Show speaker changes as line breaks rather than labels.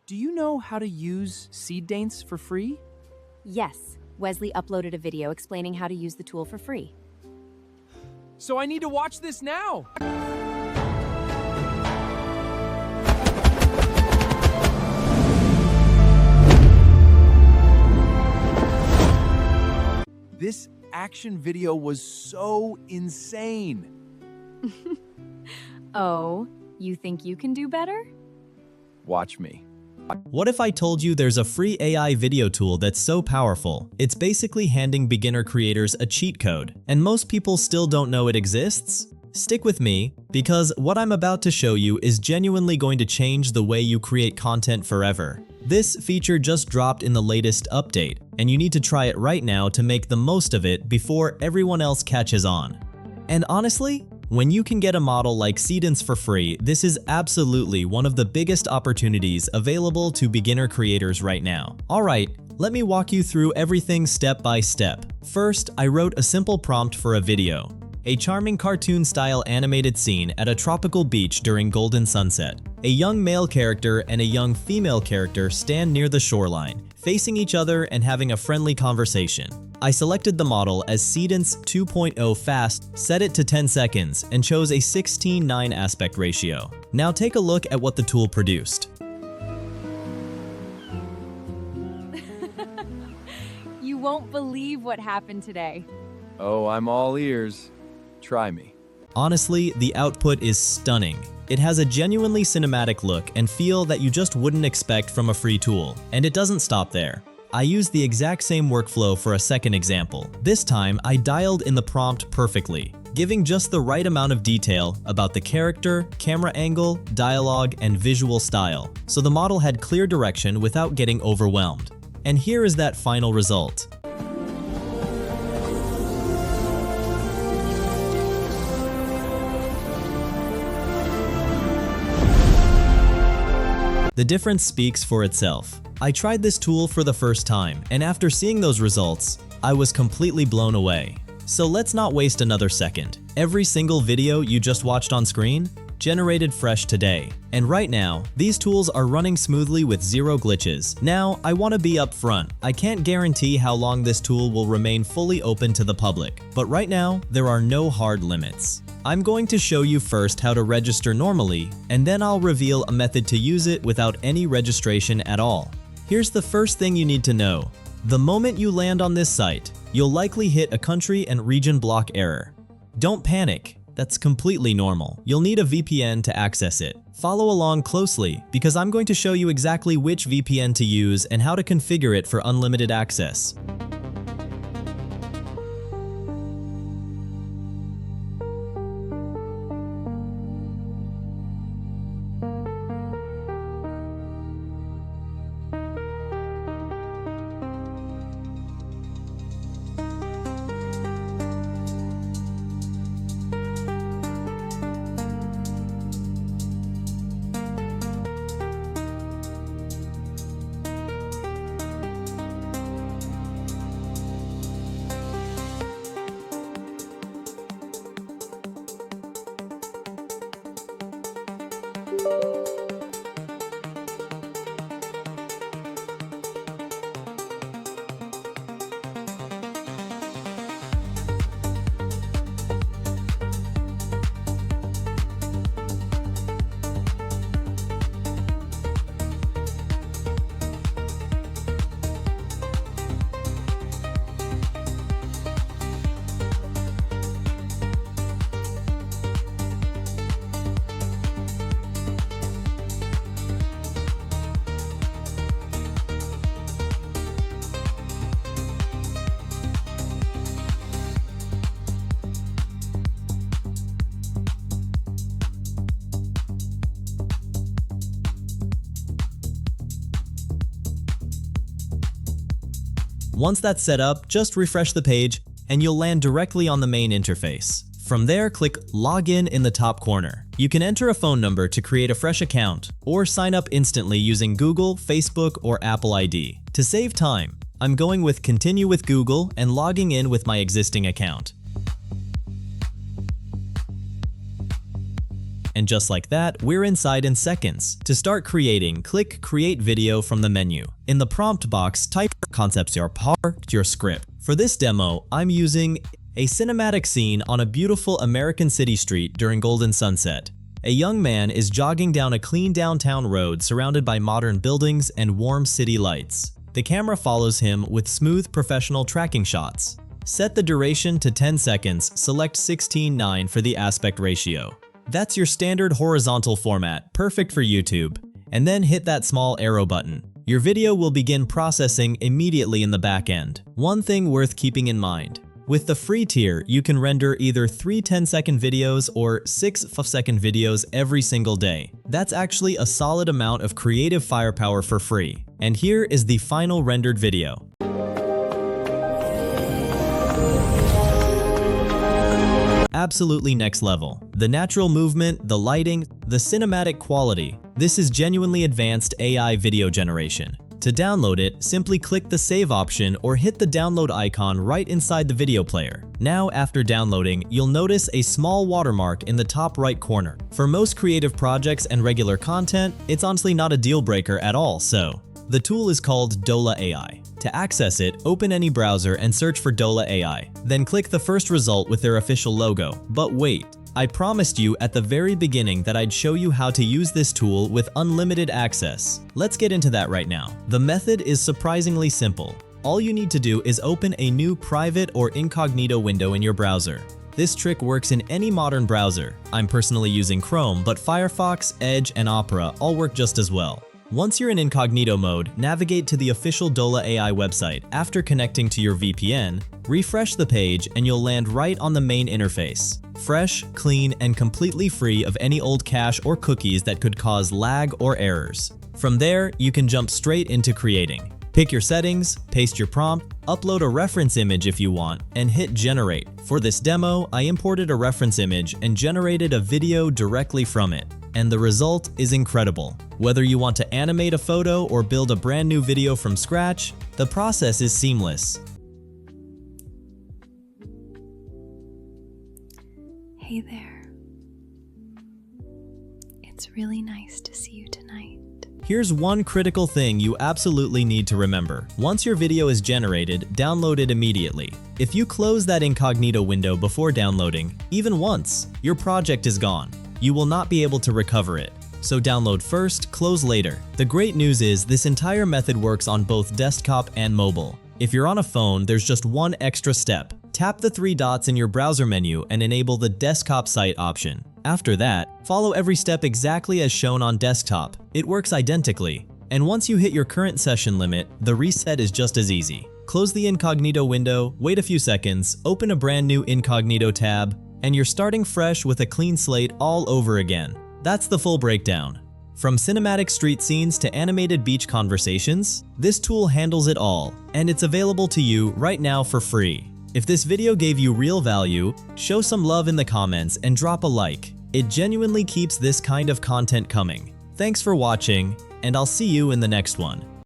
Do you know how to use Seedance for free?
Yes, Wesley uploaded a video explaining how to use the tool for free.
So I need to watch this now! This action video was so insane!
Oh, you think you can do better?
Watch me.
What if I told you there's a free AI video tool that's so powerful, it's basically handing beginner creators a cheat code, and most people still don't know it exists? Stick with me, because what I'm about to show you is genuinely going to change the way you create content forever. This feature just dropped in the latest update, and you need to try it right now to make the most of it before everyone else catches on. And honestly, when you can get a model like Seedance for free, this is absolutely one of the biggest opportunities available to beginner creators right now. Alright, let me walk you through everything step by step. First, I wrote a simple prompt for a video. A charming cartoon-style animated scene at a tropical beach during golden sunset. A young male character and a young female character stand near the shoreline, facing each other and having a friendly conversation. I selected the model as Seedance 2.0 fast, set it to 10 seconds, and chose a 16:9 aspect ratio. Now take a look at what the tool produced.
You won't believe what happened today.
Oh, I'm all ears. Try me.
Honestly, the output is stunning. It has a genuinely cinematic look and feel that you just wouldn't expect from a free tool. And it doesn't stop there. I used the exact same workflow for a second example. This time, I dialed in the prompt perfectly, giving just the right amount of detail about the character, camera angle, dialogue, and visual style, so the model had clear direction without getting overwhelmed. And here is that final result. The difference speaks for itself. I tried this tool for the first time, and after seeing those results, I was completely blown away. So let's not waste another second. Every single video you just watched on screen, generated fresh today. And right now, these tools are running smoothly with zero glitches. Now, I want to be upfront. I can't guarantee how long this tool will remain fully open to the public, but right now, there are no hard limits. I'm going to show you first how to register normally, and then I'll reveal a method to use it without any registration at all. Here's the first thing you need to know. The moment you land on this site, you'll likely hit a country and region block error. Don't panic, that's completely normal. You'll need a VPN to access it. Follow along closely, because I'm going to show you exactly which VPN to use and how to configure it for unlimited access. Once that's set up, just refresh the page and you'll land directly on the main interface. From there, click Login in the top corner. You can enter a phone number to create a fresh account or sign up instantly using Google, Facebook, or Apple ID. To save time, I'm going with Continue with Google and logging in with my existing account. And just like that, we're inside in seconds. To start creating, click Create Video from the menu. In the prompt box, type concepts your part, your script. For this demo, I'm using a cinematic scene on a beautiful American city street during golden sunset. A young man is jogging down a clean downtown road surrounded by modern buildings and warm city lights. The camera follows him with smooth professional tracking shots. Set the duration to 10 seconds, select 16:9 for the aspect ratio. That's your standard horizontal format, perfect for YouTube. And then hit that small arrow button. Your video will begin processing immediately in the back end. One thing worth keeping in mind. With the free tier, you can render either 3 10-second videos or 6 5-second videos every single day. That's actually a solid amount of creative firepower for free. And here is the final rendered video. Absolutely next level. The natural movement, the lighting, the cinematic quality. This is genuinely advanced AI video generation. To download it, simply click the save option or hit the download icon right inside the video player. Now, after downloading, you'll notice a small watermark in the top right corner. For most creative projects and regular content, it's honestly not a deal breaker at all, so. The tool is called Dola AI. To access it, open any browser and search for Dola AI. Then click the first result with their official logo. But wait. I promised you at the very beginning that I'd show you how to use this tool with unlimited access. Let's get into that right now. The method is surprisingly simple. All you need to do is open a new private or incognito window in your browser. This trick works in any modern browser. I'm personally using Chrome, but Firefox, Edge, and Opera all work just as well. Once you're in incognito mode, navigate to the official Dola AI website. After connecting to your VPN, refresh the page and you'll land right on the main interface. Fresh, clean, and completely free of any old cache or cookies that could cause lag or errors. From there, you can jump straight into creating. Pick your settings, paste your prompt, upload a reference image if you want, and hit generate. For this demo, I imported a reference image and generated a video directly from it. And the result is incredible. Whether you want to animate a photo or build a brand new video from scratch, the process is seamless.
Hey there. It's really nice to see you tonight.
Here's one critical thing you absolutely need to remember. Once your video is generated, download it immediately. If you close that incognito window before downloading, even once, your project is gone. You will not be able to recover it. So download first, close later. The great news is this entire method works on both desktop and mobile. If you're on a phone, there's just one extra step. Tap the 3 dots in your browser menu and enable the desktop site option. After that, follow every step exactly as shown on desktop. It works identically. And once you hit your current session limit, the reset is just as easy. Close the incognito window, wait a few seconds, open a brand new incognito tab, and you're starting fresh with a clean slate all over again. That's the full breakdown. From cinematic street scenes to animated beach conversations, this tool handles it all, and it's available to you right now for free. If this video gave you real value, show some love in the comments and drop a like. It genuinely keeps this kind of content coming. Thanks for watching, and I'll see you in the next one.